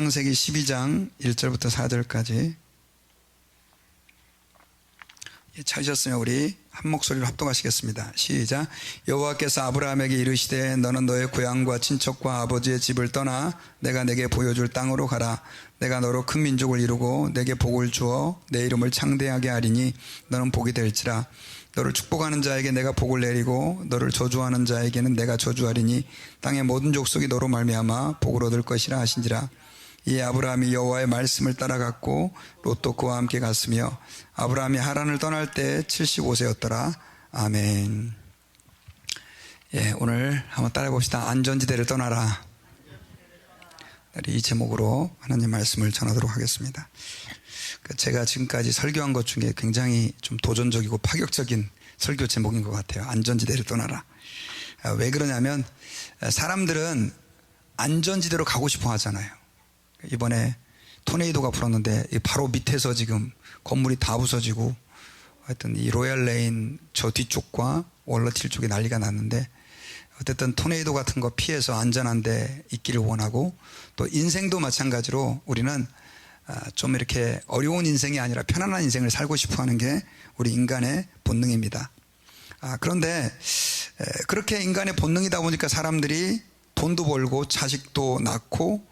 창세기 12장 1절부터 4절까지 찾으셨으면 우리 한 목소리로 합독하시겠습니다. 시작. 여호와께서 아브라함에게 이르시되 너는 너의 고향과 친척과 아버지의 집을 떠나 내가 내게 보여줄 땅으로 가라. 내가 너로 큰 민족을 이루고 내게 복을 주어 내 이름을 창대하게 하리니 너는 복이 될지라. 너를 축복하는 자에게 내가 복을 내리고 너를 저주하는 자에게는 내가 저주하리니 땅의 모든 족속이 너로 말미암아 복을 얻을 것이라 하신지라. 이에 아브라함이 여호와의 말씀을 따라갔고 롯도 그와 함께 갔으며 아브라함이 하란을 떠날 때 75세였더라. 아멘. 예, 오늘 한번 따라해 봅시다. 안전지대를 떠나라. 이 제목으로 하나님 말씀을 전하도록 하겠습니다. 제가 지금까지 설교한 것 중에 굉장히 좀 도전적이고 파격적인 설교 제목인 것 같아요. 안전지대를 떠나라. 왜 그러냐면 사람들은 안전지대로 가고 싶어 하잖아요. 이번에 토네이도가 불었는데 바로 밑에서 지금 건물이 다 부서지고 하여튼 이 로얄레인 저 뒤쪽과 월러틸 쪽에 난리가 났는데 어쨌든 토네이도 같은 거 피해서 안전한 데 있기를 원하고 또 인생도 마찬가지로 우리는 좀 이렇게 어려운 인생이 아니라 편안한 인생을 살고 싶어 하는 게 우리 인간의 본능입니다. 그런데 그렇게 인간의 본능이다 보니까 사람들이 돈도 벌고 자식도 낳고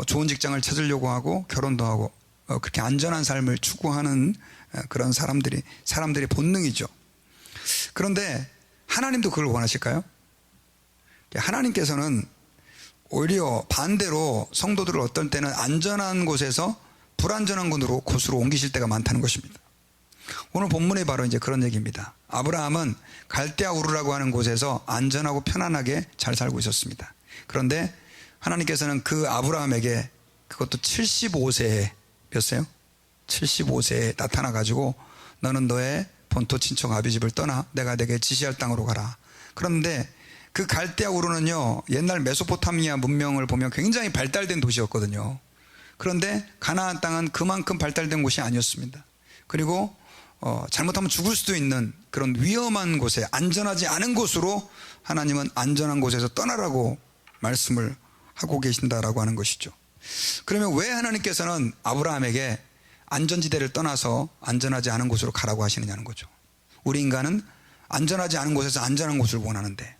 좋은 직장을 찾으려고 하고 결혼도 하고 그렇게 안전한 삶을 추구하는 그런 사람들의 본능이죠. 그런데 하나님도 그걸 원하실까요? 하나님께서는 오히려 반대로 성도들을 어떤 때는 안전한 곳에서 불안전한 곳으로 옮기실 때가 많다는 것입니다. 오늘 본문에 바로 이제 그런 얘기입니다. 아브라함은 갈대아 우르라고 하는 곳에서 안전하고 편안하게 잘 살고 있었습니다. 그런데 하나님께서는 그 아브라함에게 그것도 75세에 몇 세요? 75세에 나타나가지고 너는 너의 본토 친척 아비집을 떠나 내가 내게 지시할 땅으로 가라. 그런데 그 갈대아 우르는요 옛날 메소포타미아 문명을 보면 굉장히 발달된 도시였거든요. 그런데 가나안 땅은 그만큼 발달된 곳이 아니었습니다. 그리고 잘못하면 죽을 수도 있는 그런 위험한 곳에 안전하지 않은 곳으로 하나님은 안전한 곳에서 떠나라고 말씀을 하고 계신다라고 하는 것이죠. 그러면 왜 하나님께서는 아브라함에게 안전지대를 떠나서 안전하지 않은 곳으로 가라고 하시느냐는 거죠. 우리 인간은 안전하지 않은 곳에서 안전한 곳을 원하는데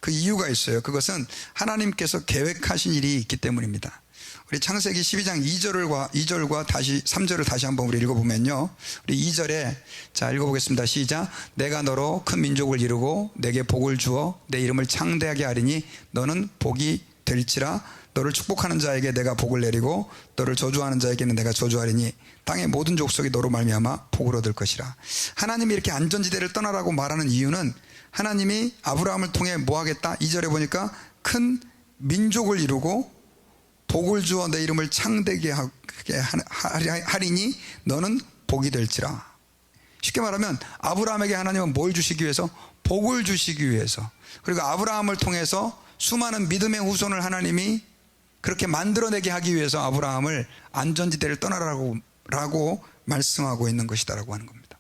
그 이유가 있어요. 그것은 하나님께서 계획하신 일이 있기 때문입니다. 우리 창세기 12장 2절과 다시 3절을 다시 한번 우리 읽어보면요. 우리 2절에 자 읽어보겠습니다. 시작. 내가 너로 큰 민족을 이루고 내게 복을 주어 내 이름을 창대하게 하리니 너는 복이 될지라. 너를 축복하는 자에게 내가 복을 내리고 너를 저주하는 자에게는 내가 저주하리니 땅의 모든 족속이 너로 말미암아 복을 얻을 것이라. 하나님이 이렇게 안전지대를 떠나라고 말하는 이유는 하나님이 아브라함을 통해 뭐 하겠다? 2절에 보니까 큰 민족을 이루고 복을 주어 내 이름을 창대하게 하리니 너는 복이 될지라. 쉽게 말하면 아브라함에게 하나님은 뭘 주시기 위해서? 복을 주시기 위해서. 그리고 아브라함을 통해서 수많은 믿음의 후손을 하나님이 그렇게 만들어내게 하기 위해서 아브라함을 안전지대를 떠나라고 말씀하고 있는 것이다라고 하는 겁니다.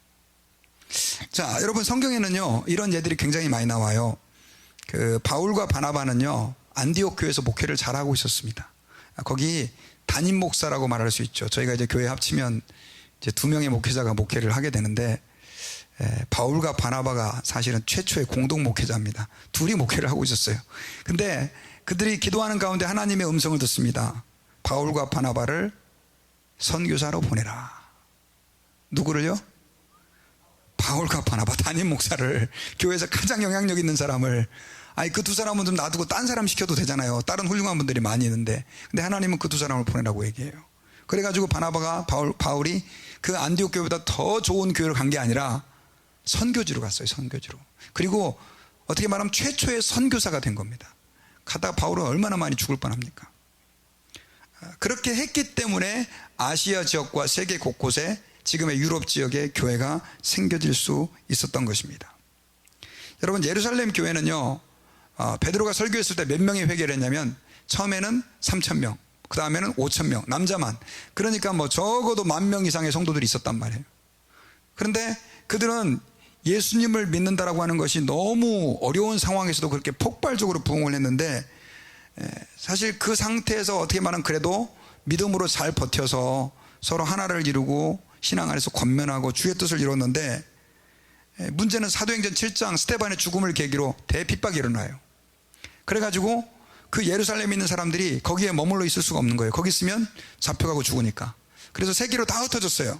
자, 여러분 성경에는요 이런 예들이 굉장히 많이 나와요. 그 바울과 바나바는요 안디옥 교회에서 목회를 잘하고 있었습니다. 거기 담임 목사라고 말할 수 있죠. 저희가 이제 교회 합치면 이제 2명의 목회자가 목회를 하게 되는데 바울과 바나바가 사실은 최초의 공동 목회자입니다. 둘이 목회를 하고 있었어요. 근데 그들이 기도하는 가운데 하나님의 음성을 듣습니다. 바울과 바나바를 선교사로 보내라. 누구를요? 바울과 바나바 담임 목사를, 교회에서 가장 영향력 있는 사람을. 아니 그 두 사람은 좀 놔두고 딴 사람 시켜도 되잖아요. 다른 훌륭한 분들이 많이 있는데. 근데 하나님은 그 두 사람을 보내라고 얘기해요. 그래가지고 바나바가 바울이 그 안디옥 교회보다 더 좋은 교회로 간 게 아니라 선교지로 갔어요. 선교지로. 그리고 어떻게 말하면 최초의 선교사가 된 겁니다. 가다가 바울은 얼마나 많이 죽을 뻔합니까? 그렇게 했기 때문에 아시아 지역과 세계 곳곳에 지금의 유럽 지역의 교회가 생겨질 수 있었던 것입니다. 여러분 예루살렘 교회는요 베드로가 설교했을 때 몇 명이 회개를 했냐면 처음에는 3,000명, 그 다음에는 5,000명, 남자만. 그러니까 뭐 적어도 10,000명 이상의 성도들이 있었단 말이에요. 그런데 그들은 예수님을 믿는다라고 하는 것이 너무 어려운 상황에서도 그렇게 폭발적으로 부흥을 했는데 사실 그 상태에서 어떻게 말하면 그래도 믿음으로 잘 버텨서 서로 하나를 이루고 신앙 안에서 권면하고 주의 뜻을 이뤘는데, 문제는 사도행전 7장 스데반의 죽음을 계기로 대핍박이 일어나요. 그래가지고 그 예루살렘에 있는 사람들이 거기에 머물러 있을 수가 없는 거예요. 거기 있으면 잡혀가고 죽으니까. 그래서 세계로 다 흩어졌어요.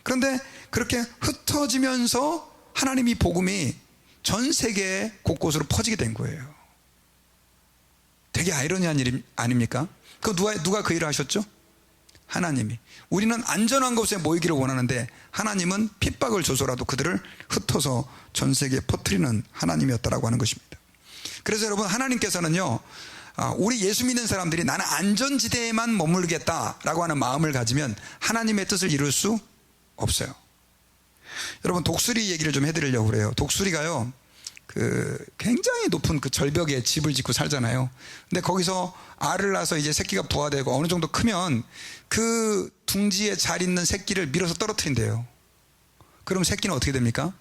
그런데 그렇게 흩어지면서 하나님이 복음이 전 세계 곳곳으로 퍼지게 된 거예요. 되게 아이러니한 일 아닙니까? 누가 그 일을 하셨죠? 하나님이. 우리는 안전한 곳에 모이기를 원하는데 하나님은 핍박을 줘서라도 그들을 흩어서 전 세계에 퍼뜨리는 하나님이었다라고 하는 것입니다. 그래서 여러분, 하나님께서는요, 우리 예수 믿는 사람들이 나는 안전지대에만 머물겠다라고 하는 마음을 가지면 하나님의 뜻을 이룰 수 없어요. 여러분, 독수리 얘기를 좀 해드리려고 그래요. 독수리가요, 굉장히 높은 그 절벽에 집을 짓고 살잖아요. 근데 거기서 알을 낳아서 이제 새끼가 부화되고 어느 정도 크면 그 둥지에 잘 있는 새끼를 밀어서 떨어뜨린대요. 그럼 새끼는 어떻게 됩니까?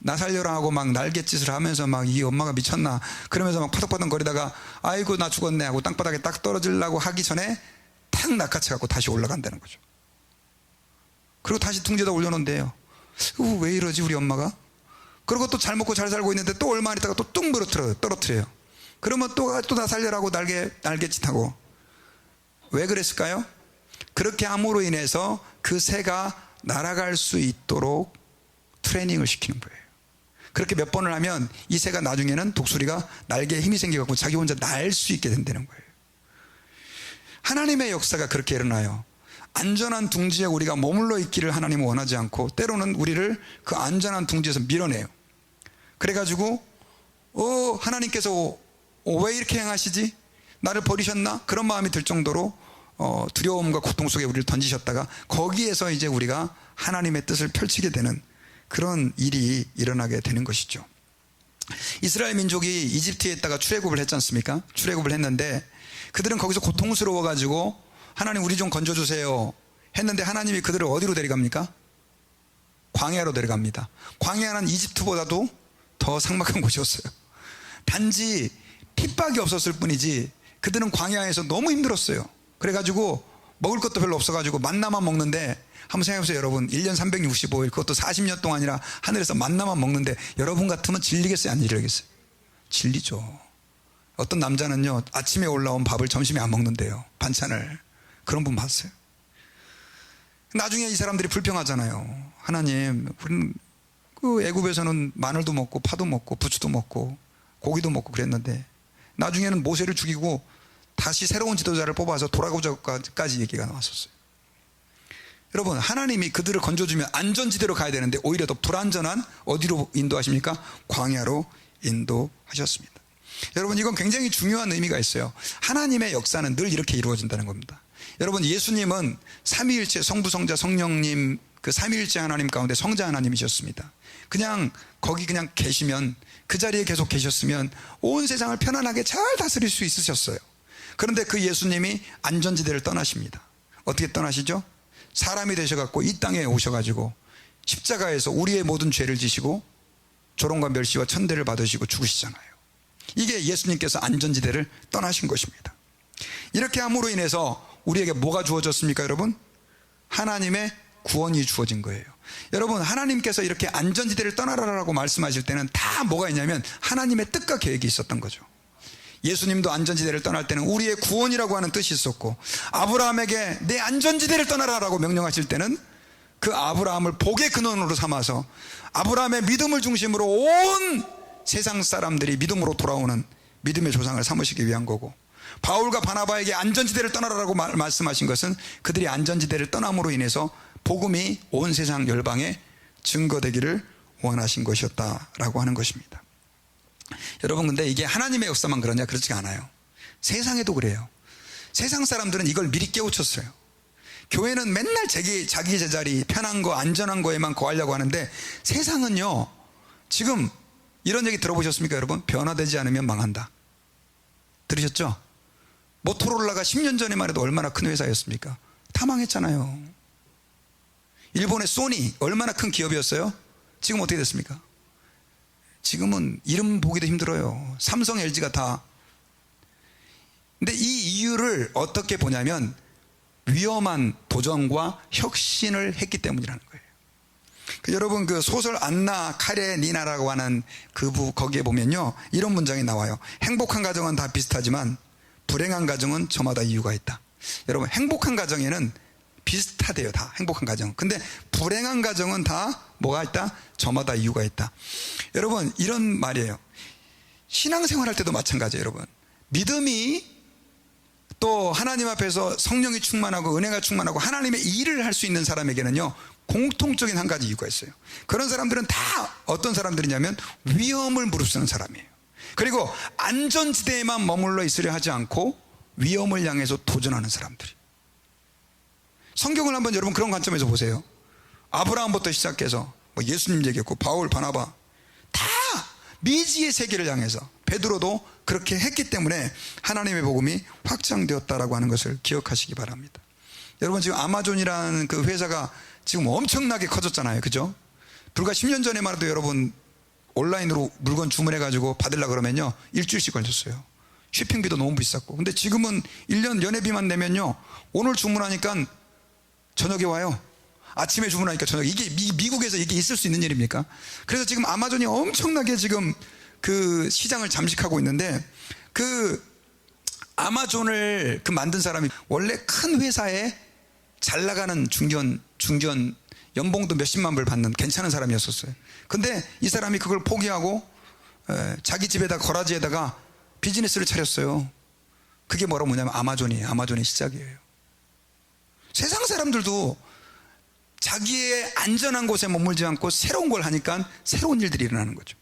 나 살려라 하고 막 날갯짓을 하면서 막 이 엄마가 미쳤나 그러면서 막 파닥파닥 거리다가 아이고 나 죽었네 하고 땅바닥에 딱 떨어지려고 하기 전에 탁 낚아채갖고 다시 올라간다는 거죠. 그리고 다시 둥지에다 올려놓는데요. 왜 이러지 우리 엄마가? 그리고 또 잘 먹고 잘 살고 있는데 또 얼마 안 있다가 또 뚝 떨어뜨려요. 그러면 또 나 살려라고 날갯짓하고. 왜 그랬을까요? 그렇게 함으로 인해서 그 새가 날아갈 수 있도록 트레이닝을 시키는 거예요. 그렇게 몇 번을 하면 이 새가 나중에는 독수리가 날개에 힘이 생겨갖고 자기 혼자 날 수 있게 된다는 거예요. 하나님의 역사가 그렇게 일어나요. 안전한 둥지에 우리가 머물러 있기를 하나님은 원하지 않고 때로는 우리를 그 안전한 둥지에서 밀어내요. 그래가지고 하나님께서 왜 이렇게 행하시지? 나를 버리셨나? 그런 마음이 들 정도로 두려움과 고통 속에 우리를 던지셨다가 거기에서 이제 우리가 하나님의 뜻을 펼치게 되는 그런 일이 일어나게 되는 것이죠. 이스라엘 민족이 이집트에 있다가 출애굽을 했지 않습니까? 출애굽을 했는데 그들은 거기서 고통스러워 가지고 하나님 우리 좀 건져주세요 했는데 하나님이 그들을 어디로 데려갑니까? 광야로 데려갑니다. 광야는 이집트보다도 더 삭막한 곳이었어요. 단지 핍박이 없었을 뿐이지 그들은 광야에서 너무 힘들었어요. 그래가지고 먹을 것도 별로 없어가지고 만나만 먹는데, 한번 생각해보세요 여러분. 1년 365일 그것도 40년 동안이나 하늘에서 만나만 먹는데 여러분 같으면 질리겠어요 안 질리겠어요? 질리죠. 어떤 남자는요 아침에 올라온 밥을 점심에 안 먹는데요, 반찬을. 그런 분 봤어요. 나중에 이 사람들이 불평하잖아요. 하나님, 우리는 그 애굽에서는 마늘도 먹고 파도 먹고 부추도 먹고 고기도 먹고 그랬는데 나중에는 모세를 죽이고 다시 새로운 지도자를 뽑아서 돌아오자까지 얘기가 나왔었어요. 여러분, 하나님이 그들을 건져주면 안전지대로 가야 되는데 오히려 더 불안전한 어디로 인도하십니까? 광야로 인도하셨습니다. 여러분, 이건 굉장히 중요한 의미가 있어요. 하나님의 역사는 늘 이렇게 이루어진다는 겁니다. 여러분, 예수님은 삼위일체 성부 성자 성령님 그 삼위일체 하나님 가운데 성자 하나님이셨습니다. 거기 그냥 계시면, 그 자리에 계속 계셨으면 온 세상을 편안하게 잘 다스릴 수 있으셨어요. 그런데 그 예수님이 안전지대를 떠나십니다. 어떻게 떠나시죠? 사람이 되셔갖고 이 땅에 오셔가지고 십자가에서 우리의 모든 죄를 지시고 조롱과 멸시와 천대를 받으시고 죽으시잖아요. 이게 예수님께서 안전지대를 떠나신 것입니다. 이렇게 함으로 인해서 우리에게 뭐가 주어졌습니까 여러분? 하나님의 구원이 주어진 거예요. 여러분, 하나님께서 이렇게 안전지대를 떠나라라고 말씀하실 때는 다 뭐가 있냐면 하나님의 뜻과 계획이 있었던 거죠. 예수님도 안전지대를 떠날 때는 우리의 구원이라고 하는 뜻이 있었고, 아브라함에게 내 안전지대를 떠나라라고 명령하실 때는 그 아브라함을 복의 근원으로 삼아서 아브라함의 믿음을 중심으로 온 세상 사람들이 믿음으로 돌아오는 믿음의 조상을 삼으시기 위한 거고, 바울과 바나바에게 안전지대를 떠나라라고 말씀하신 것은 그들이 안전지대를 떠남으로 인해서 복음이 온 세상 열방에 증거되기를 원하신 것이었다라고 하는 것입니다. 여러분, 근데 이게 하나님의 역사만 그러냐? 그렇지 않아요. 세상에도 그래요. 세상 사람들은 이걸 미리 깨우쳤어요. 교회는 맨날 자기 제자리 편한 거 안전한 거에만 거하려고 하는데 세상은요, 지금 이런 얘기 들어보셨습니까 여러분? 변화되지 않으면 망한다. 들으셨죠? 모토로라가 10년 전에만 해도 얼마나 큰 회사였습니까? 다 망했잖아요. 일본의 소니 얼마나 큰 기업이었어요? 지금 어떻게 됐습니까? 지금은 이름 보기도 힘들어요. 삼성, LG가 다. 근데 이 이유를 어떻게 보냐면 위험한 도전과 혁신을 했기 때문이라는 거예요. 여러분 그 소설 안나 카레니나라고 하는 거기에 보면요 이런 문장이 나와요. 행복한 가정은 다 비슷하지만 불행한 가정은 저마다 이유가 있다. 여러분 행복한 가정에는 비슷하대요. 다 행복한 가정. 근데 불행한 가정은 다 뭐가 있다? 저마다 이유가 있다. 여러분 이런 말이에요. 신앙생활할 때도 마찬가지예요. 여러분 믿음이 또 하나님 앞에서 성령이 충만하고 은혜가 충만하고 하나님의 일을 할 수 있는 사람에게는요 공통적인 한 가지 이유가 있어요. 그런 사람들은 다 어떤 사람들이냐면 위험을 무릅쓰는 사람이에요. 그리고 안전지대에만 머물러 있으려 하지 않고 위험을 향해서 도전하는 사람들이. 성경을 한번 여러분 그런 관점에서 보세요. 아브라함부터 시작해서 뭐 예수님 얘기했고 바울, 바나바 다 미지의 세계를 향해서, 베드로도 그렇게 했기 때문에 하나님의 복음이 확장되었다라고 하는 것을 기억하시기 바랍니다. 여러분 지금 아마존이라는 그 회사가 지금 엄청나게 커졌잖아요. 그죠? 불과 10년 전에만 해도 여러분 온라인으로 물건 주문해가지고 받으려고 그러면요 일주일씩 걸렸어요. 쇼핑비도 너무 비쌌고. 근데 지금은 1년 연회비만 내면요 오늘 주문하니까 저녁에 와요. 아침에 주문하니까 저녁에. 이게 미국에서 이게 있을 수 있는 일입니까? 그래서 지금 아마존이 엄청나게 지금 그 시장을 잠식하고 있는데, 그 아마존을 그 만든 사람이 원래 큰 회사에 잘 나가는 중견 연봉도 몇십만 불 받는 괜찮은 사람이었었어요. 근데 이 사람이 그걸 포기하고 자기 집에다 거라지에다가 비즈니스를 차렸어요. 그게 뭐라고 뭐냐면 아마존이에요. 아마존의 시작이에요. 세상 사람들도 자기의 안전한 곳에 머물지 않고 새로운 걸 하니까 새로운 일들이 일어나는 거죠.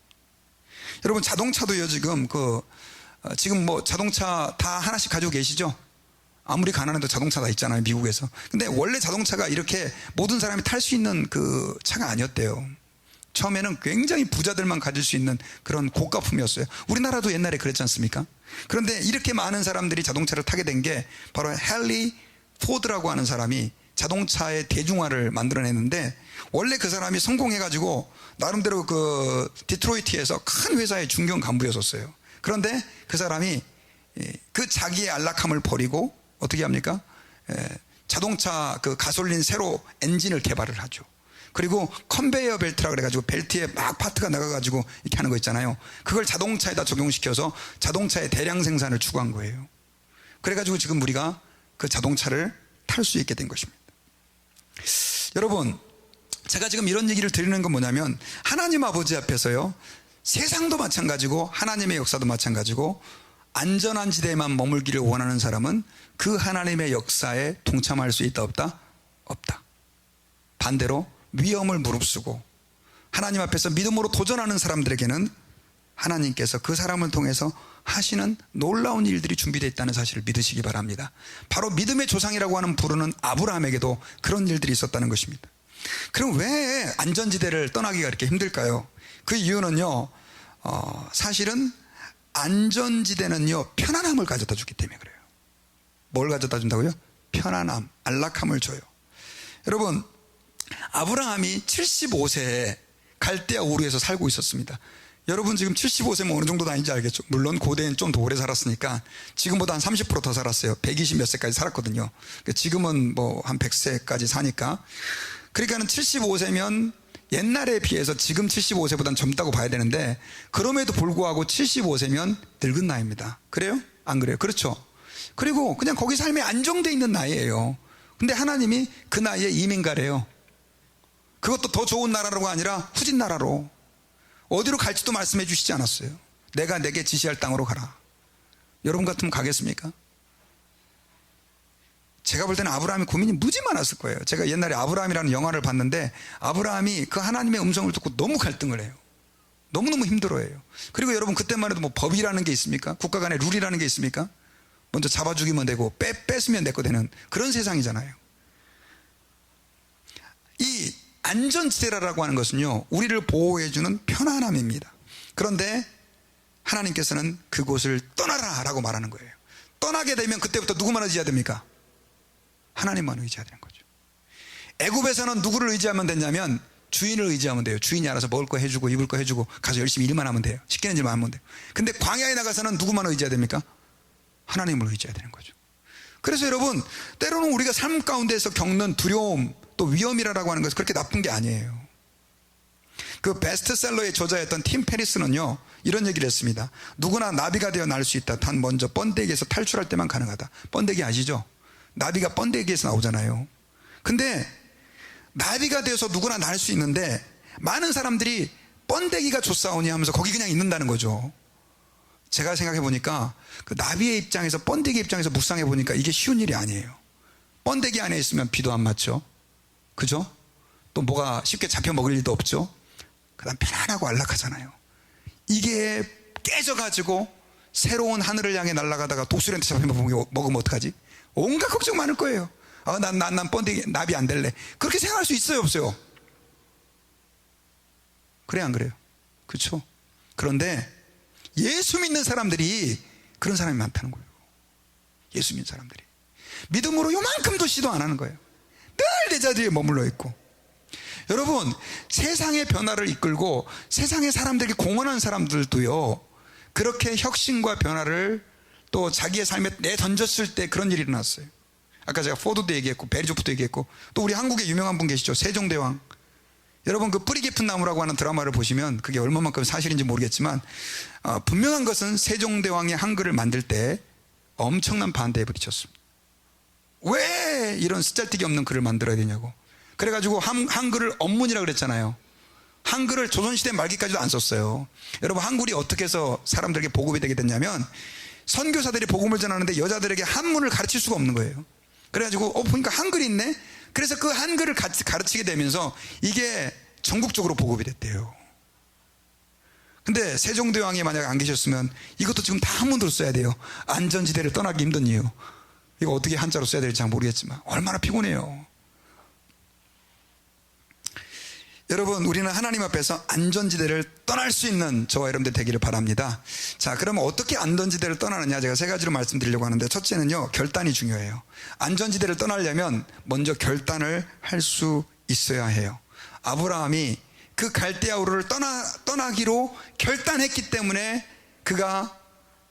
여러분 자동차도요 지금 뭐 자동차 다 하나씩 가지고 계시죠? 아무리 가난해도 자동차 다 있잖아요, 미국에서. 근데 원래 자동차가 이렇게 모든 사람이 탈 수 있는 그 차가 아니었대요. 처음에는 굉장히 부자들만 가질 수 있는 그런 고가품이었어요. 우리나라도 옛날에 그랬지 않습니까? 그런데 이렇게 많은 사람들이 자동차를 타게 된 게 바로 헨리 포드라고 하는 사람이 자동차의 대중화를 만들어냈는데, 원래 그 사람이 성공해가지고 나름대로 그 디트로이트에서 큰 회사의 중견 간부였었어요. 그런데 그 사람이 그 자기의 안락함을 버리고 어떻게 합니까? 자동차 그 가솔린 새로 엔진을 개발을 하죠. 그리고 컨베이어 벨트라 그래가지고 벨트에 막 파트가 나가가지고 이렇게 하는 거 있잖아요. 그걸 자동차에다 적용시켜서 자동차의 대량 생산을 추구한 거예요. 그래가지고 지금 우리가 그 자동차를 탈 수 있게 된 것입니다. 여러분, 제가 지금 이런 얘기를 드리는 건 뭐냐면, 하나님 아버지 앞에서요 세상도 마찬가지고 하나님의 역사도 마찬가지고 안전한 지대에만 머물기를 원하는 사람은 그 하나님의 역사에 동참할 수 있다 없다? 없다. 반대로 위험을 무릅쓰고 하나님 앞에서 믿음으로 도전하는 사람들에게는 하나님께서 그 사람을 통해서 하시는 놀라운 일들이 준비되어 있다는 사실을 믿으시기 바랍니다. 바로 믿음의 조상이라고 하는 부르는 아브라함에게도 그런 일들이 있었다는 것입니다. 그럼 왜 안전지대를 떠나기가 이렇게 힘들까요? 그 이유는요 사실은 안전지대는요 편안함을 가져다 주기 때문에 그래요. 뭘 가져다 준다고요? 편안함, 안락함을 줘요. 여러분, 아브라함이 75세에 갈대아 우르에서 살고 있었습니다. 여러분 지금 75세면 어느 정도 다닌지 알겠죠? 물론 고대엔 좀 더 오래 살았으니까 지금보다 한 30% 더 살았어요. 120 몇 세까지 살았거든요. 지금은 뭐 한 100세까지 사니까. 그러니까는 75세면 옛날에 비해서 지금 75세보다는 젊다고 봐야 되는데, 그럼에도 불구하고 75세면 늙은 나이입니다. 그래요? 안 그래요? 그렇죠. 그리고 그냥 거기 삶이 안정되어 있는 나이예요. 근데 하나님이 그 나이에 이민 가래요. 그것도 더 좋은 나라로가 아니라 후진 나라로. 어디로 갈지도 말씀해 주시지 않았어요. 내가 내게 지시할 땅으로 가라. 여러분 같으면 가겠습니까? 제가 볼 때는 아브라함이 고민이 무지 많았을 거예요. 제가 옛날에 아브라함이라는 영화를 봤는데 아브라함이 그 하나님의 음성을 듣고 너무 갈등을 해요. 너무너무 힘들어해요. 그리고 여러분 그때만 해도 뭐 법이라는 게 있습니까? 국가 간의 룰이라는 게 있습니까? 먼저 잡아 죽이면 되고 뺏으면 내 거 되는 그런 세상이잖아요. 이 안전지대라고 하는 것은요 우리를 보호해주는 편안함입니다. 그런데 하나님께서는 그곳을 떠나라 라고 말하는 거예요. 떠나게 되면 그때부터 누구만 의지해야 됩니까? 하나님만 의지해야 되는 거죠. 애굽에서는 누구를 의지하면 되냐면 주인을 의지하면 돼요. 주인이 알아서 먹을 거 해주고 입을 거 해주고 가서 열심히 일만 하면 돼요. 시키는 일만 하면 돼요. 근데 광야에 나가서는 누구만 의지해야 됩니까? 하나님을 의지해야 되는 거죠. 그래서 여러분, 때로는 우리가 삶 가운데서 겪는 두려움, 또 위험이라고 하는 것은 그렇게 나쁜 게 아니에요. 그 베스트셀러의 저자였던 팀 페리스는요, 이런 얘기를 했습니다. 누구나 나비가 되어 날 수 있다. 단 먼저 번데기에서 탈출할 때만 가능하다. 번데기 아시죠? 나비가 번데기에서 나오잖아요. 근데 나비가 되어서 누구나 날 수 있는데 많은 사람들이 번데기가 좋사오니 하면서 거기 그냥 있는다는 거죠. 제가 생각해 보니까 그 나비의 입장에서, 번데기 입장에서 묵상해 보니까 이게 쉬운 일이 아니에요. 번데기 안에 있으면 비도 안 맞죠. 그죠? 또 뭐가 쉽게 잡혀 먹을 일도 없죠. 그 다음 편안하고 안락하잖아요. 이게 깨져가지고 새로운 하늘을 향해 날아가다가 독수리한테 잡혀 먹으면 어떡하지? 온갖 걱정 많을 거예요. 난 번데기, 나비 안 될래. 그렇게 생각할 수 있어요, 없어요? 그래, 안 그래요? 그렇죠? 그런데 예수 믿는 사람들이 그런 사람이 많다는 거예요. 예수 믿는 사람들이 믿음으로 요만큼도 시도 안 하는 거예요. 늘 내 자리에 머물러 있고. 여러분, 세상의 변화를 이끌고 세상의 사람들에게 공헌하는 사람들도요, 그렇게 혁신과 변화를 또 자기의 삶에 내던졌을 때 그런 일이 일어났어요. 아까 제가 포드도 얘기했고 베리조프도 얘기했고, 또 우리 한국에 유명한 분 계시죠, 세종대왕. 여러분, 그 뿌리 깊은 나무라고 하는 드라마를 보시면 그게 얼마만큼 사실인지 모르겠지만 분명한 것은 세종대왕이 한글을 만들 때 엄청난 반대에 부딪혔습니다. 왜 이런 쓰잘데기 없는 글을 만들어야 되냐고. 그래가지고 한글을 언문이라고 그랬잖아요. 한글을 조선시대 말기까지도 안 썼어요. 여러분, 한글이 어떻게 해서 사람들에게 보급이 되게 됐냐면, 선교사들이 복음을 전하는데 여자들에게 한문을 가르칠 수가 없는 거예요. 그래가지고 보니까 한글이 있네. 그래서 그 한글을 가르치게 되면서 이게 전국적으로 보급이 됐대요. 근데 세종대왕이 만약에 안 계셨으면 이것도 지금 다 한문으로 써야 돼요. 안전지대를 떠나기 힘든 이유, 이거 어떻게 한자로 써야 될지 잘 모르겠지만 얼마나 피곤해요. 여러분, 우리는 하나님 앞에서 안전지대를 떠날 수 있는 저와 여러분들 되기를 바랍니다. 자, 그러면 어떻게 안전지대를 떠나느냐, 제가 세 가지로 말씀드리려고 하는데, 첫째는요, 결단이 중요해요. 안전지대를 떠나려면 먼저 결단을 할 수 있어야 해요. 아브라함이 그 갈대아우르를 떠나기로 결단했기 때문에 그가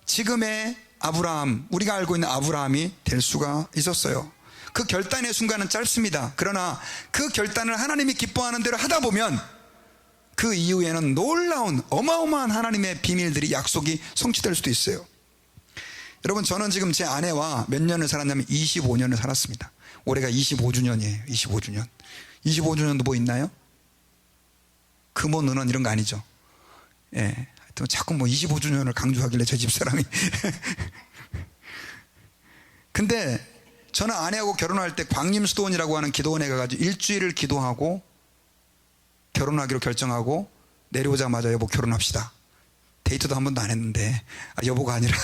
지금의 아브라함, 우리가 알고 있는 아브라함이 될 수가 있었어요. 그 결단의 순간은 짧습니다. 그러나 그 결단을 하나님이 기뻐하는 대로 하다 보면 그 이후에는 놀라운 어마어마한 하나님의 비밀들이, 약속이 성취될 수도 있어요. 여러분, 저는 지금 제 아내와 몇 년을 살았냐면 25년을 살았습니다. 올해가 25주년이에요 25주년 25주년도 뭐 있나요? 금오 은원 이런 거 아니죠. 예, 하여튼 자꾸 뭐 25주년을 강조하길래 저 집사람이 근데 저는 아내하고 결혼할 때 광림수도원이라고 하는 기도원에 가가지고 일주일을 기도하고 결혼하기로 결정하고 내려오자마자 여보 결혼합시다. 데이트도 한 번도 안 했는데 여보가 아니라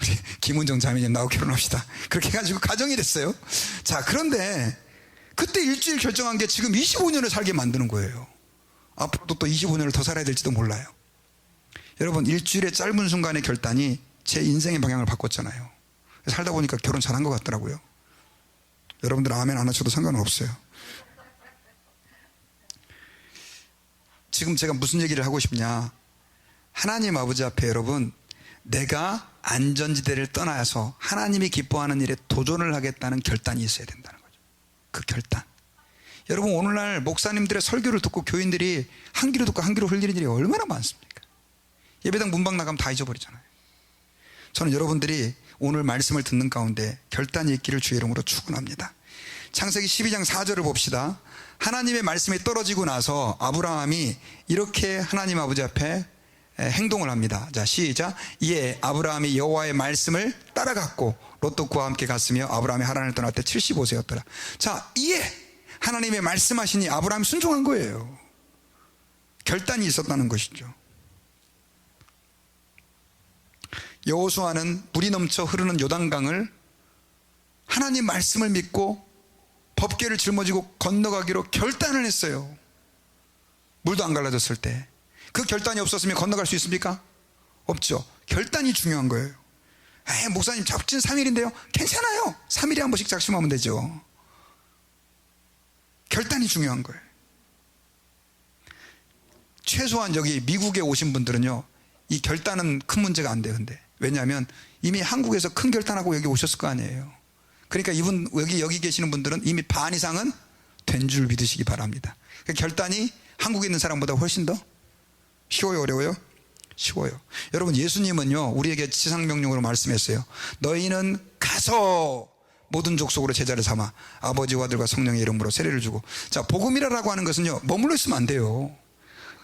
우리 김은정 자매님 나하고 결혼합시다. 그렇게 해가지고 가정이 됐어요. 자, 그런데 그때 일주일 결정한 게 지금 25년을 살게 만드는 거예요. 앞으로도 또 25년을 더 살아야 될지도 몰라요. 여러분, 일주일의 짧은 순간의 결단이 제 인생의 방향을 바꿨잖아요. 살다 보니까 결혼 잘한 것 같더라고요. 여러분들 아멘 안 하셔도 상관은 없어요. 지금 제가 무슨 얘기를 하고 싶냐, 하나님 아버지 앞에 여러분, 내가 안전지대를 떠나서 하나님이 기뻐하는 일에 도전을 하겠다는 결단이 있어야 된다는 거죠. 그 결단. 여러분, 오늘날 목사님들의 설교를 듣고 교인들이 한 귀로 듣고 한 귀로 흘리는 일이 얼마나 많습니까? 예배당 문방 나가면 다 잊어버리잖아요. 저는 여러분들이 오늘 말씀을 듣는 가운데 결단이 있기를 주의 이름으로 축원합니다. 창세기 12장 4절을 봅시다. 하나님의 말씀이 떨어지고 나서 아브라함이 이렇게 하나님 아버지 앞에 행동을 합니다. 자, 시작. 이에 아브라함이 여호와의 말씀을 따라갔고 롯도 그와 함께 갔으며 아브라함이 하란을 떠날 때 75세였더라. 자, 이에 하나님의 말씀하시니 아브라함이 순종한 거예요. 결단이 있었다는 것이죠. 여호수아는 물이 넘쳐 흐르는 요단강을 하나님 말씀을 믿고 법궤를 짊어지고 건너가기로 결단을 했어요. 물도 안 갈라졌을 때. 그 결단이 없었으면 건너갈 수 있습니까? 없죠. 결단이 중요한 거예요. 목사님 작진 3일인데요 괜찮아요. 3일에 한 번씩 작심하면 되죠. 결단이 중요한 거예요. 최소한 여기 미국에 오신 분들은요, 이 결단은 큰 문제가 안 돼요. 근데 왜냐하면 이미 한국에서 큰 결단하고 여기 오셨을 거 아니에요. 그러니까 이분 여기 계시는 분들은 이미 반 이상은 된 줄 믿으시기 바랍니다. 그러니까 결단이 한국에 있는 사람보다 훨씬 더 쉬워요, 어려워요? 쉬워요. 여러분, 예수님은요 우리에게 지상명령으로 말씀했어요. 너희는 가서 모든 족속으로 제자를 삼아 아버지와 아들과 성령의 이름으로 세례를 주고. 자, 복음이라고 하는 것은요 머물러 있으면 안 돼요.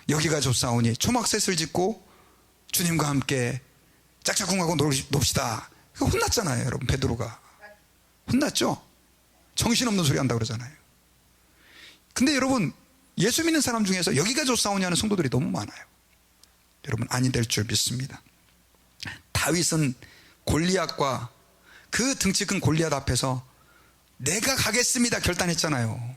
여기가 좁사오니 초막셋을 짓고 주님과 함께 짝짝꿍하고 놉시다. 그거 혼났잖아요. 여러분, 베드로가 혼났죠. 정신없는 소리 한다고 그러잖아요. 근데 여러분, 예수 믿는 사람 중에서 여기가 좁사오니 하는 성도들이 너무 많아요. 여러분, 아니 될 줄 믿습니다. 다윗은 골리앗과 그 등치 큰 골리앗 앞에서 내가 가겠습니다 결단했잖아요.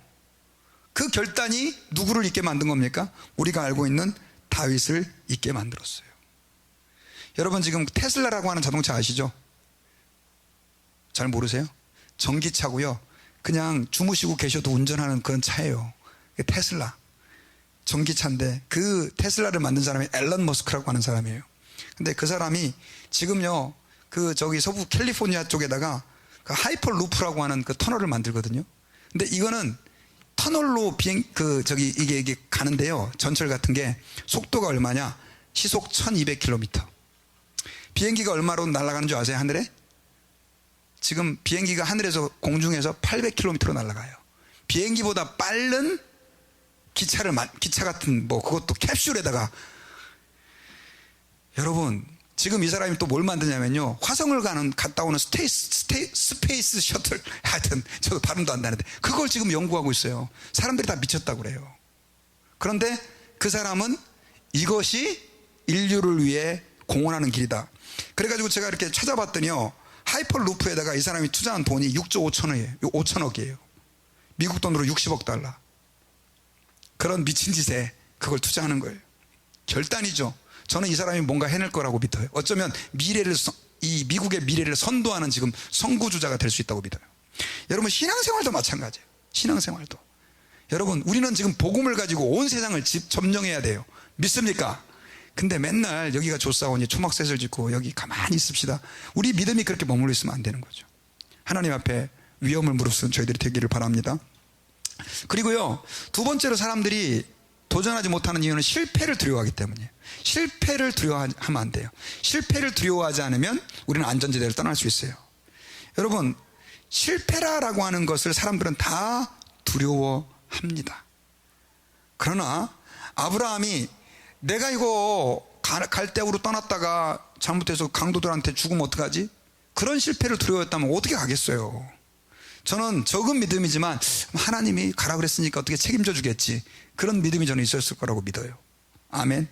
그 결단이 누구를 있게 만든 겁니까? 우리가 알고 있는 다윗을 있게 만들었어요. 여러분, 지금 테슬라라고 하는 자동차 아시죠? 잘 모르세요? 전기차고요. 그냥 주무시고 계셔도 운전하는 그런 차예요. 테슬라. 전기차인데 그 테슬라를 만든 사람이 앨런 머스크라고 하는 사람이에요. 근데 그 사람이 지금요 저기 서부 캘리포니아 쪽에다가 그 하이퍼루프라고 하는 그 터널을 만들거든요. 근데 이거는 터널로 이게 가는데요. 전철 같은 게 속도가 얼마냐? 시속 1200km. 비행기가 얼마로 날아가는 줄 아세요? 하늘에? 지금 비행기가 하늘에서 공중에서 800km로 날아가요. 비행기보다 빠른 기차 같은 그것도 캡슐에다가. 여러분, 지금 이 사람이 또 뭘 만드냐면요 화성을 갔다 오는 스페이스 셔틀, 하여튼 저도 발음도 안 나는데 그걸 지금 연구하고 있어요. 사람들이 다 미쳤다고 그래요. 그런데 그 사람은 이것이 인류를 위해 공헌하는 길이다. 그래가지고 제가 이렇게 찾아봤더니요 하이퍼루프에다가 이 사람이 투자한 돈이 6조 5천억이에요. 미국 돈으로 60억 달러. 그런 미친 짓에 그걸 투자하는 거예요. 결단이죠. 저는 이 사람이 뭔가 해낼 거라고 믿어요. 어쩌면 이 미국의 미래를 선도하는 지금 선구주자가 될 수 있다고 믿어요. 여러분, 신앙생활도 마찬가지예요. 신앙생활도. 여러분, 우리는 지금 복음을 가지고 온 세상을 점령해야 돼요. 믿습니까? 근데 맨날 여기가 좁사오니 초막셋을 짓고 여기 가만히 있읍시다. 우리 믿음이 그렇게 머물러 있으면 안 되는 거죠. 하나님 앞에 위험을 무릅쓰는 저희들이 되기를 바랍니다. 그리고요, 두 번째로 사람들이 도전하지 못하는 이유는 실패를 두려워하기 때문이에요. 실패를 두려워하면 안 돼요. 실패를 두려워하지 않으면 우리는 안전지대를 떠날 수 있어요. 여러분, 실패라고 하는 것을 사람들은 다 두려워합니다. 그러나 아브라함이 내가 이거 갈대아우로 떠났다가 잘못해서 강도들한테 죽으면 어떡하지? 그런 실패를 두려워했다면 어떻게 가겠어요? 저는 적은 믿음이지만 하나님이 가라 그랬으니까 어떻게 책임져 주겠지, 그런 믿음이 저는 있었을 거라고 믿어요. 아멘.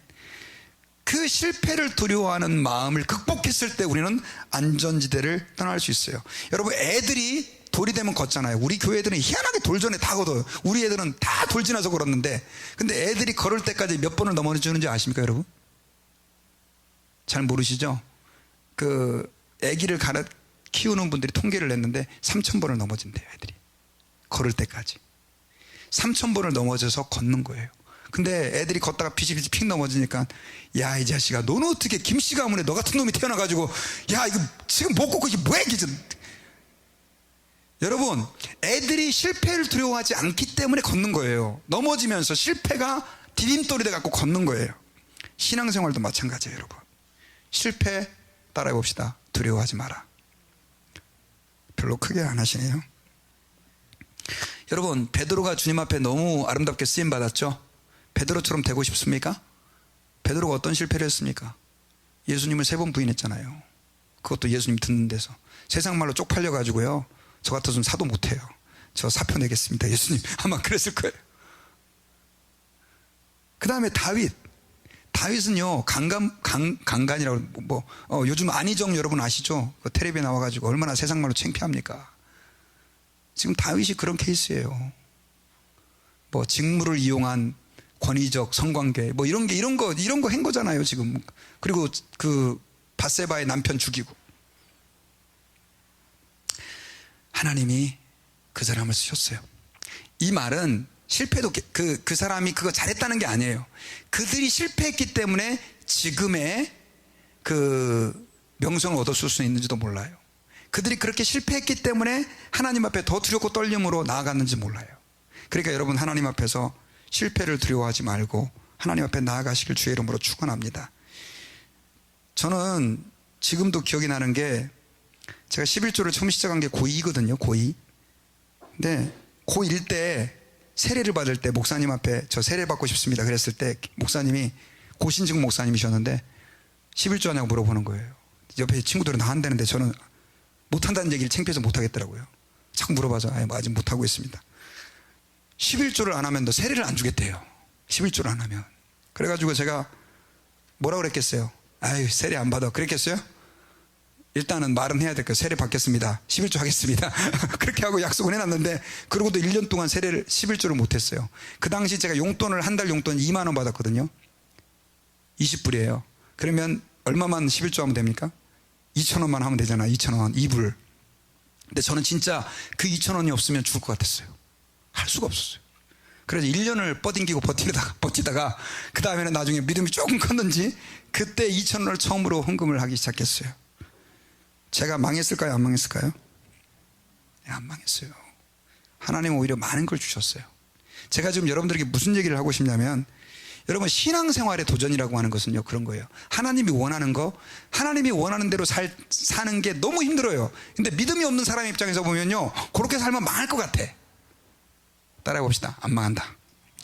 그 실패를 두려워하는 마음을 극복했을 때 우리는 안전지대를 떠날 수 있어요. 여러분, 애들이 돌이 되면 걷잖아요. 우리 교회 애들은 희한하게 돌 전에 다 걷어요. 우리 애들은 다 돌 지나서 걸었는데, 근데 애들이 걸을 때까지 몇 번을 넘어지는지 아십니까, 여러분? 잘 모르시죠? 애기를 키우는 분들이 통계를 냈는데 3,000번을 넘어진대요, 애들이. 걸을 때까지 3,000번을 넘어져서 걷는 거예요. 근데 애들이 걷다가 비실비실 픽 넘어지니까, 야, 이 자식아, 너는 어떻게 김씨 가문에 너 같은 놈이 태어나가지고, 야, 이거 지금 못 걷고 이게 뭐야 이게. 여러분, 애들이 실패를 두려워하지 않기 때문에 걷는 거예요. 넘어지면서 실패가 디딤돌이 돼갖고 걷는 거예요. 신앙생활도 마찬가지예요. 여러분, 실패 따라해 봅시다. 두려워하지 마라. 별로 크게 안 하시네요. 여러분, 베드로가 주님 앞에 너무 아름답게 쓰임받았죠? 베드로처럼 되고 싶습니까? 베드로가 어떤 실패를 했습니까? 예수님을 3번 부인했잖아요. 그것도 예수님 듣는 데서. 세상 말로 쪽팔려가지고요, 저 같아서는 사도 못해요. 저 사표 내겠습니다. 예수님 아마 그랬을 거예요. 그 다음에 다윗은요 강간이라고, 요즘 안희정 여러분 아시죠? 그 텔레비에 나와가지고 얼마나 세상 말로 창피합니까? 지금 다윗이 그런 케이스예요. 직무를 이용한 권위적 성관계, 이런 거 한 거잖아요 지금. 그리고 그 밧세바의 남편 죽이고. 하나님이 그 사람을 쓰셨어요. 이 말은 실패도 그 사람이 그거 잘했다는 게 아니에요. 그들이 실패했기 때문에 지금의 명성을 얻었을 수 있는지도 몰라요. 그들이 그렇게 실패했기 때문에 하나님 앞에 더 두렵고 떨림으로 나아갔는지 몰라요. 그러니까 여러분, 하나님 앞에서 실패를 두려워하지 말고 하나님 앞에 나아가시길 주의 이름으로 축원합니다. 저는 지금도 기억이 나는 게, 제가 11조를 처음 시작한 게 고2거든요. 고2. 근데 고1 때 세례를 받을 때 목사님 앞에 저 세례 받고 싶습니다 그랬을 때 목사님이 고신증 목사님이셨는데 11조 하냐고 물어보는 거예요. 옆에 친구들은 다 한다는데 저는 못한다는 얘기를 창피해서 못하겠더라고요. 자꾸 물어봐서 아직 못하고 있습니다. 11조를 안 하면 너 세례를 안 주겠대요. 11조를 안 하면. 그래가지고 제가 뭐라고 그랬겠어요? 아유, 세례 안 받아 그랬겠어요? 일단은 말은 해야 될 거예요. 세례 받겠습니다. 11조 하겠습니다. 그렇게 하고 약속을 해놨는데, 그러고도 1년 동안 세례를 11조를 못했어요. 그 당시 제가 용돈을, 한 달 용돈 2만 원 받았거든요. 20불이에요. 그러면 얼마만 11조 하면 됩니까? 2,000원만 하면 되잖아. 2,000원, 2불. 근데 저는 진짜 그 2,000원이 없으면 죽을 것 같았어요. 할 수가 없었어요. 그래서 1년을 뻗ing기고 버티다가 그 다음에는 나중에 믿음이 조금 컸는지 그때 2,000원을 처음으로 헌금을 하기 시작했어요. 제가 망했을까요? 안 망했을까요? 안 망했어요. 하나님은 오히려 많은 걸 주셨어요. 제가 지금 여러분들에게 무슨 얘기를 하고 싶냐면, 여러분, 신앙생활의 도전이라고 하는 것은요, 그런 거예요. 하나님이 원하는 거, 하나님이 원하는 대로 사는 게 너무 힘들어요. 근데 믿음이 없는 사람 입장에서 보면요, 그렇게 살면 망할 것 같아. 따라해 봅시다. 안 망한다.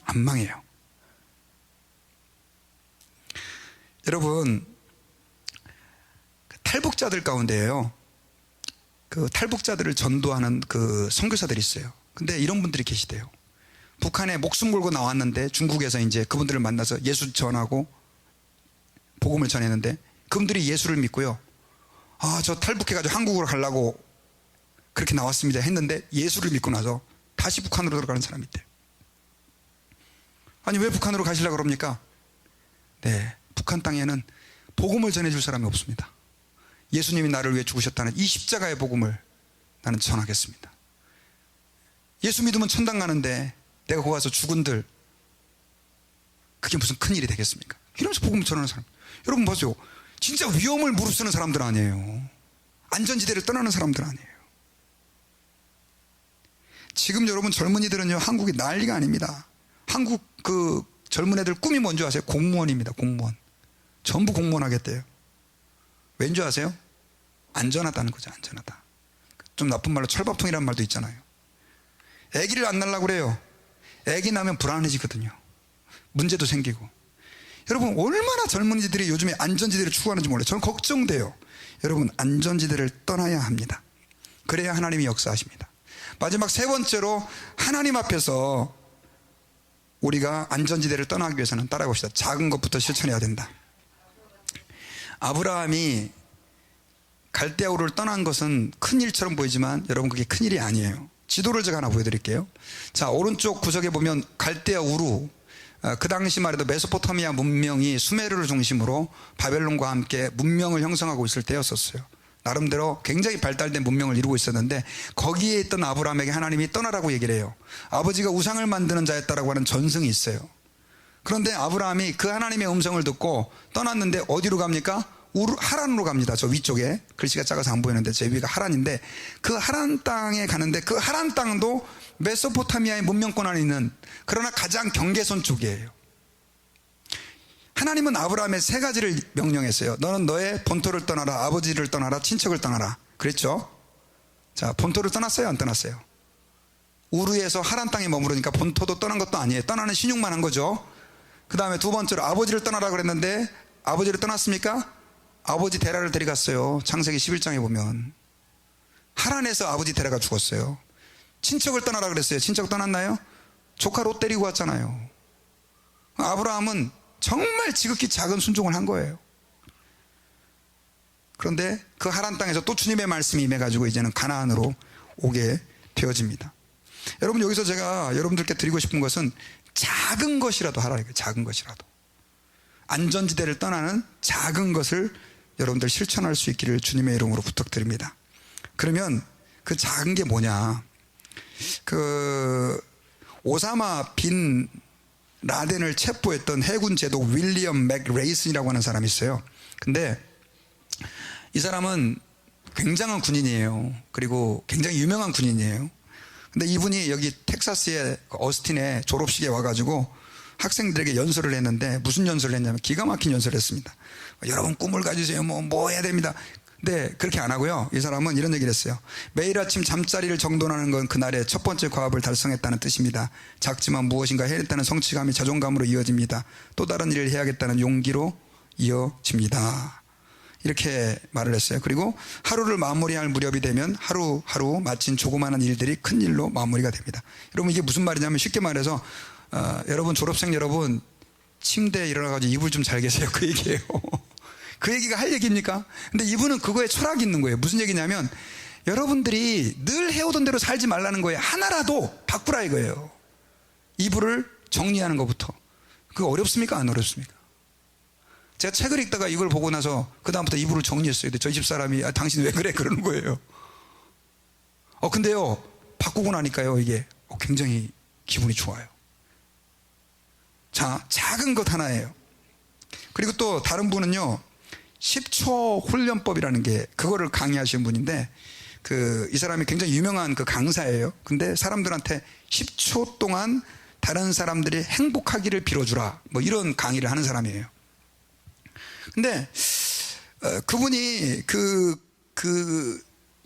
안 망해요. 여러분, 탈북자들 가운데에요, 그 탈북자들을 전도하는 그 선교사들이 있어요. 근데 이런 분들이 계시대요. 북한에 목숨 걸고 나왔는데 중국에서 이제 그분들을 만나서 예수 전하고 복음을 전했는데, 그분들이 예수를 믿고요, 저 탈북해가지고 한국으로 가려고 그렇게 나왔습니다 했는데, 예수를 믿고 나서 다시 북한으로 들어가는 사람이 있대요. 아니, 왜 북한으로 가시려고 그럽니까? 네, 북한 땅에는 복음을 전해줄 사람이 없습니다. 예수님이 나를 위해 죽으셨다는 이 십자가의 복음을 나는 전하겠습니다. 예수 믿으면 천당 가는데 내가 거기 가서 죽은들, 그게 무슨 큰일이 되겠습니까? 이러면서 복음을 전하는 사람. 여러분 보세요. 진짜 위험을 무릅쓰는 사람들 아니에요. 안전지대를 떠나는 사람들 아니에요. 지금 여러분 젊은이들은요, 한국이 난리가 아닙니다. 한국 그 젊은 애들 꿈이 뭔지 아세요? 공무원입니다. 공무원. 전부 공무원 하겠대요. 왠지 아세요? 안전하다는 거죠. 안전하다. 좀 나쁜 말로 철밥통이라는 말도 있잖아요. 아기를 안 낳으려고 그래요. 아기 낳으면 불안해지거든요. 문제도 생기고. 여러분, 얼마나 젊은이들이 요즘에 안전지대를 추구하는지 몰라요. 저는 걱정돼요. 여러분, 안전지대를 떠나야 합니다. 그래야 하나님이 역사하십니다. 마지막 세 번째로, 하나님 앞에서 우리가 안전지대를 떠나기 위해서는, 따라해 봅시다. 작은 것부터 실천해야 된다. 아브라함이 갈대아우를 떠난 것은 큰 일처럼 보이지만 여러분, 그게 큰 일이 아니에요. 지도를 제가 하나 보여드릴게요. 자, 오른쪽 구석에 보면 갈대아우루, 그 당시 말해도 메소포타미아 문명이 수메르를 중심으로 바벨론과 함께 문명을 형성하고 있을 때였었어요. 나름대로 굉장히 발달된 문명을 이루고 있었는데, 거기에 있던 아브라함에게 하나님이 떠나라고 얘기를 해요. 아버지가 우상을 만드는 자였다라고 하는 전승이 있어요. 그런데 아브라함이 그 하나님의 음성을 듣고 떠났는데 어디로 갑니까? 하란으로 갑니다. 저 위쪽에 글씨가 작아서 안 보이는데 제 위가 하란인데, 그 하란 땅에 가는데, 그 하란 땅도 메소포타미아의 문명권 안에 있는, 그러나 가장 경계선 쪽이에요. 하나님은 아브라함의 세 가지를 명령했어요. 너는 너의 본토를 떠나라, 아버지를 떠나라, 친척을 떠나라. 그랬죠? 자, 본토를 떠났어요? 안 떠났어요? 우르에서 하란 땅에 머무르니까 본토도 떠난 것도 아니에요. 떠나는 신용만 한 거죠. 그 다음에 두 번째로 아버지를 떠나라 그랬는데, 아버지를 떠났습니까? 아버지 데라를 데려갔어요. 창세기 11장에 보면 하란에서 아버지 데라가 죽었어요. 친척을 떠나라 그랬어요. 친척 떠났나요? 조카 롯 데리고 왔잖아요. 아브라함은 정말 지극히 작은 순종을 한 거예요. 그런데 그 하란 땅에서 또 주님의 말씀이 임해가지고 이제는 가나안으로 오게 되어집니다. 여러분, 여기서 제가 여러분들께 드리고 싶은 것은 작은 것이라도 하라. 작은 것이라도, 안전지대를 떠나는 작은 것을 여러분들 실천할 수 있기를 주님의 이름으로 부탁드립니다. 그러면 그 작은 게 뭐냐, 그 오사마 빈 라덴을 체포했던 해군 제독 윌리엄 맥레이슨이라고 하는 사람이 있어요. 근데 이 사람은 굉장한 군인이에요. 그리고 굉장히 유명한 군인이에요. 근데 이분이 여기 텍사스의 어스틴에 졸업식에 와가지고 학생들에게 연설을 했는데, 무슨 연설을 했냐면 기가 막힌 연설을 했습니다. 여러분 꿈을 가지세요. 뭐 해야 됩니다. 근데 그렇게 안 하고요. 이 사람은 이런 얘기를 했어요. 매일 아침 잠자리를 정돈하는 건 그날의 첫 번째 과업을 달성했다는 뜻입니다. 작지만 무엇인가 해냈다는 성취감이 자존감으로 이어집니다. 또 다른 일을 해야겠다는 용기로 이어집니다. 이렇게 말을 했어요. 그리고 하루를 마무리할 무렵이 되면 하루하루 마친 조그마한 일들이 큰 일로 마무리가 됩니다. 여러분, 이게 무슨 말이냐면, 쉽게 말해서 여러분, 졸업생 여러분, 침대에 일어나가지고 이불 좀 잘 계세요. 그 얘기예요. 그 얘기가 할 얘기입니까? 근데 이분은 그거에 철학이 있는 거예요. 무슨 얘기냐면, 여러분들이 늘 해오던 대로 살지 말라는 거예요. 하나라도 바꾸라 이거예요. 이불을 정리하는 것부터. 그거 어렵습니까? 안 어렵습니까? 제가 책을 읽다가 이걸 보고 나서 그다음부터 이불을 정리했어요. 근데 저희 집 사람이 당신 왜 그래? 그러는 거예요. 근데요, 바꾸고 나니까요, 이게 굉장히 기분이 좋아요. 자, 작은 것 하나예요. 그리고 또 다른 분은요, 10초 훈련법이라는 게, 그거를 강의하신 분인데, 이 사람이 굉장히 유명한 그 강사예요. 근데 사람들한테 10초 동안 다른 사람들이 행복하기를 빌어주라, 뭐 이런 강의를 하는 사람이에요. 근데 그분이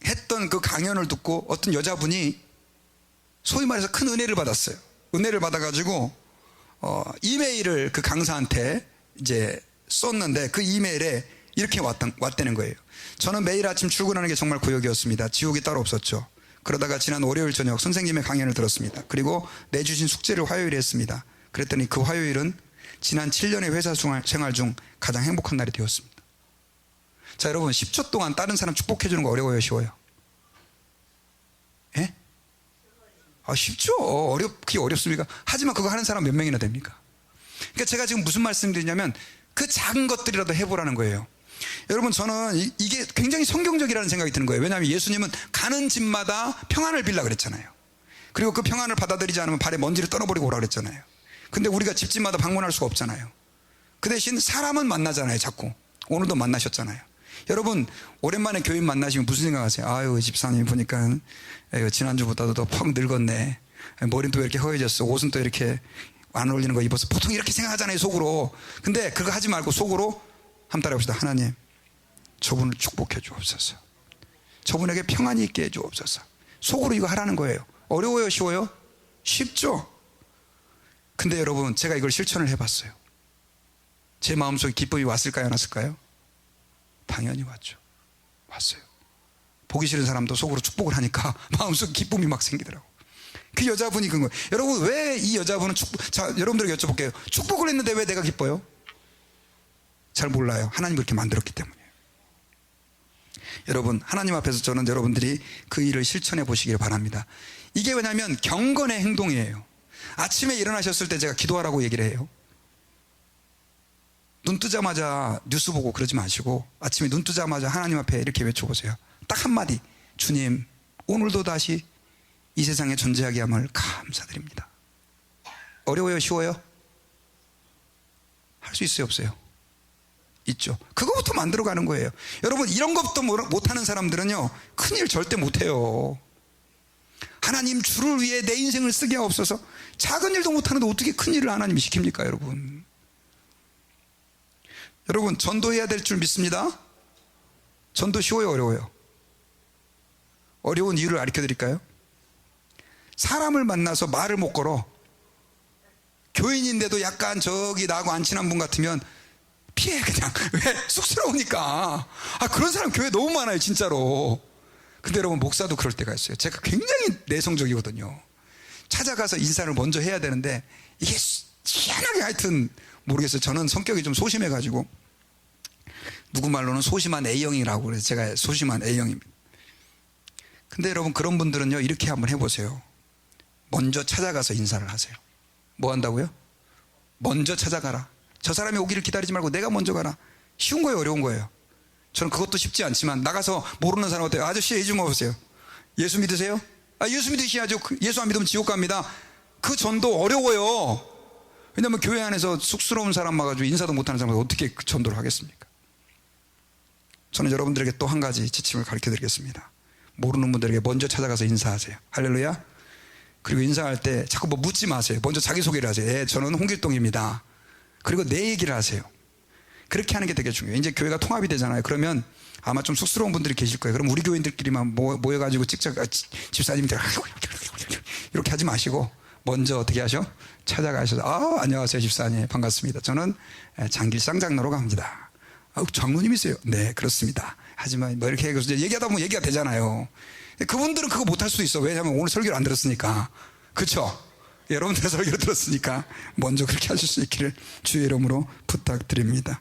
했던 그 강연을 듣고 어떤 여자분이 소위 말해서 큰 은혜를 받았어요. 은혜를 받아가지고 이메일을 그 강사한테 이제 썼는데, 그 이메일에 이렇게 왔다는 거예요. 저는 매일 아침 출근하는 게 정말 고역이었습니다. 지옥이 따로 없었죠. 그러다가 지난 월요일 저녁 선생님의 강연을 들었습니다. 그리고 내주신 숙제를 화요일에 했습니다. 그랬더니 그 화요일은 지난 7년의 회사 생활 중 가장 행복한 날이 되었습니다. 자, 여러분, 10초 동안 다른 사람 축복해 주는 거 어려워요, 쉬워요? 예? 쉽죠. 그게 어렵습니까? 하지만 그거 하는 사람 몇 명이나 됩니까? 그러니까 제가 지금 무슨 말씀드리냐면, 그 작은 것들이라도 해보라는 거예요. 여러분, 저는 이게 굉장히 성경적이라는 생각이 드는 거예요. 왜냐하면 예수님은 가는 집마다 평안을 빌라 그랬잖아요. 그리고 그 평안을 받아들이지 않으면 발에 먼지를 떨어버리고 오라 그랬잖아요. 근데 우리가 집집마다 방문할 수가 없잖아요. 그 대신 사람은 만나잖아요, 자꾸. 오늘도 만나셨잖아요. 여러분, 오랜만에 교인 만나시면 무슨 생각하세요? 아유, 집사님 보니까 지난주보다도 더 퍽 늙었네. 머리는 또 이렇게 허해졌어. 옷은 또 이렇게 안 어울리는 거 입어서. 보통 이렇게 생각하잖아요, 속으로. 근데 그거 하지 말고 속으로 한번 따라해봅시다. 하나님, 저분을 축복해 주옵소서. 저분에게 평안이 있게 해 주옵소서. 속으로 이거 하라는 거예요. 어려워요, 쉬워요? 쉽죠? 근데 여러분, 제가 이걸 실천을 해봤어요. 제 마음속에 기쁨이 왔을까요, 안 왔을까요? 당연히 왔죠. 왔어요. 보기 싫은 사람도 속으로 축복을 하니까 마음속에 기쁨이 막 생기더라고. 그 여자분이 그런 거예요. 여러분, 왜 이 여자분은 자, 여러분들에게 여쭤볼게요. 축복을 했는데 왜 내가 기뻐요? 잘 몰라요. 하나님 그렇게 만들었기 때문이에요. 여러분, 하나님 앞에서 저는 여러분들이 그 일을 실천해 보시길 바랍니다. 이게 왜냐하면 경건의 행동이에요. 아침에 일어나셨을 때 제가 기도하라고 얘기를 해요. 눈 뜨자마자 뉴스 보고 그러지 마시고, 아침에 눈 뜨자마자 하나님 앞에 이렇게 외쳐보세요. 딱 한마디. 주님, 오늘도 다시 이 세상에 존재하게 함을 감사드립니다. 어려워요, 쉬워요? 할 수 있어요, 없어요? 있죠. 그거부터 만들어가는 거예요. 여러분, 이런 것부터 못하는 사람들은요, 큰일 절대 못해요. 하나님, 주를 위해 내 인생을 쓰게 하옵소서. 작은 일도 못하는데 어떻게 큰 일을 하나님이 시킵니까, 여러분? 여러분, 전도해야 될 줄 믿습니다. 전도 쉬워요, 어려워요? 어려운 이유를 가르쳐 드릴까요? 사람을 만나서 말을 못 걸어. 교인인데도 약간 저기 나하고 안 친한 분 같으면 피해, 그냥. 왜? 쑥스러우니까. 그런 사람 교회 너무 많아요, 진짜로. 근데 여러분, 목사도 그럴 때가 있어요. 제가 굉장히 내성적이거든요. 찾아가서 인사를 먼저 해야 되는데, 이게 희한하게 하여튼 모르겠어요. 저는 성격이 좀 소심해가지고, 누구 말로는 소심한 A형이라고 그래서 제가 소심한 A형입니다. 근데 여러분, 그런 분들은요, 이렇게 한번 해보세요. 먼저 찾아가서 인사를 하세요. 뭐 한다고요? 먼저 찾아가라. 저 사람이 오기를 기다리지 말고 내가 먼저 가라. 쉬운 거예요, 어려운 거예요? 저는 그것도 쉽지 않지만, 나가서 모르는 사람한테 아저씨 얘기 좀 해보세요. 예수 믿으세요? 예수 믿으셔야죠. 예수 안 믿으면 지옥 갑니다. 그 전도 어려워요. 왜냐하면 교회 안에서 쑥스러운 사람 와가지고 인사도 못하는 사람한테 어떻게 그 전도를 하겠습니까? 저는 여러분들에게 또 한 가지 지침을 가르쳐 드리겠습니다. 모르는 분들에게 먼저 찾아가서 인사하세요. 할렐루야. 그리고 인사할 때 자꾸 뭐 묻지 마세요. 먼저 자기소개를 하세요. 예, 저는 홍길동입니다. 그리고 내 얘기를 하세요. 그렇게 하는 게 되게 중요해요. 이제 교회가 통합이 되잖아요. 그러면 아마 좀 쑥스러운 분들이 계실 거예요. 그럼 우리 교인들끼리만 모여가지고 직접 집사님들 이렇게 하지 마시고 먼저 어떻게 하셔? 찾아가셔서 안녕하세요 집사님 반갑습니다. 저는 장길상 장로라고 합니다. 장로님이세요? 네 그렇습니다. 하지만 뭐 이렇게 해서 얘기하다 보면 얘기가 되잖아요. 그분들은 그거 못할 수도 있어. 왜냐하면 오늘 설교를 안 들었으니까. 그렇죠? 여러분들 설교를 들었으니까 먼저 그렇게 하실 수 있기를 주의 이름으로 부탁드립니다.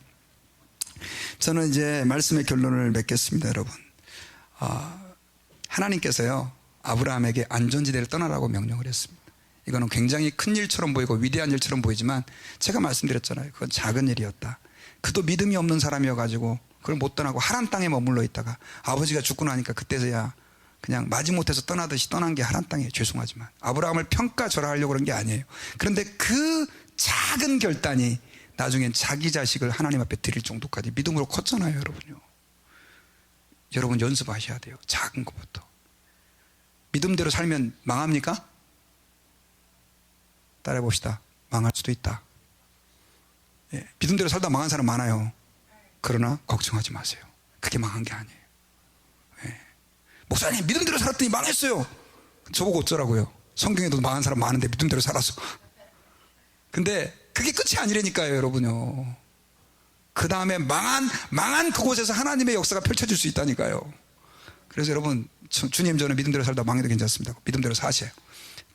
저는 이제 말씀의 결론을 맺겠습니다. 여러분, 하나님께서요 아브라함에게 안전지대를 떠나라고 명령을 했습니다. 이거는 굉장히 큰 일처럼 보이고 위대한 일처럼 보이지만 제가 말씀드렸잖아요. 그건 작은 일이었다. 그도 믿음이 없는 사람이어가지고 그걸 못 떠나고 하란 땅에 머물러 있다가 아버지가 죽고 나니까 그때서야 그냥 마지못해서 떠나듯이 떠난 게 하란 땅이에요. 죄송하지만 아브라함을 평가절하하려고 그런 게 아니에요. 그런데 그 작은 결단이 나중엔 자기 자식을 하나님 앞에 드릴 정도까지 믿음으로 컸잖아요. 여러분요. 여러분 연습하셔야 돼요. 작은 것부터. 믿음대로 살면 망합니까? 따라해 봅시다. 망할 수도 있다. 예, 믿음대로 살다 망한 사람 많아요. 그러나 걱정하지 마세요. 그게 망한 게 아니에요. 예. 목사님 믿음대로 살았더니 망했어요. 저보고 어쩌라고요. 성경에도 망한 사람 많은데 믿음대로 살았어. 근데 그게 끝이 아니라니까요. 여러분요. 그 다음에 망한 그곳에서 하나님의 역사가 펼쳐질 수 있다니까요. 그래서 여러분 주님 저는 믿음대로 살다 망해도 괜찮습니다. 믿음대로 사세요.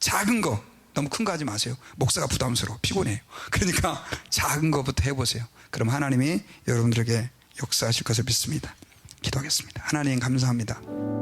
작은 거 너무 큰 거 하지 마세요. 목사가 부담스러워 피곤해요. 그러니까 작은 거부터 해보세요. 그럼 하나님이 여러분들에게 역사하실 것을 믿습니다. 기도하겠습니다. 하나님 감사합니다.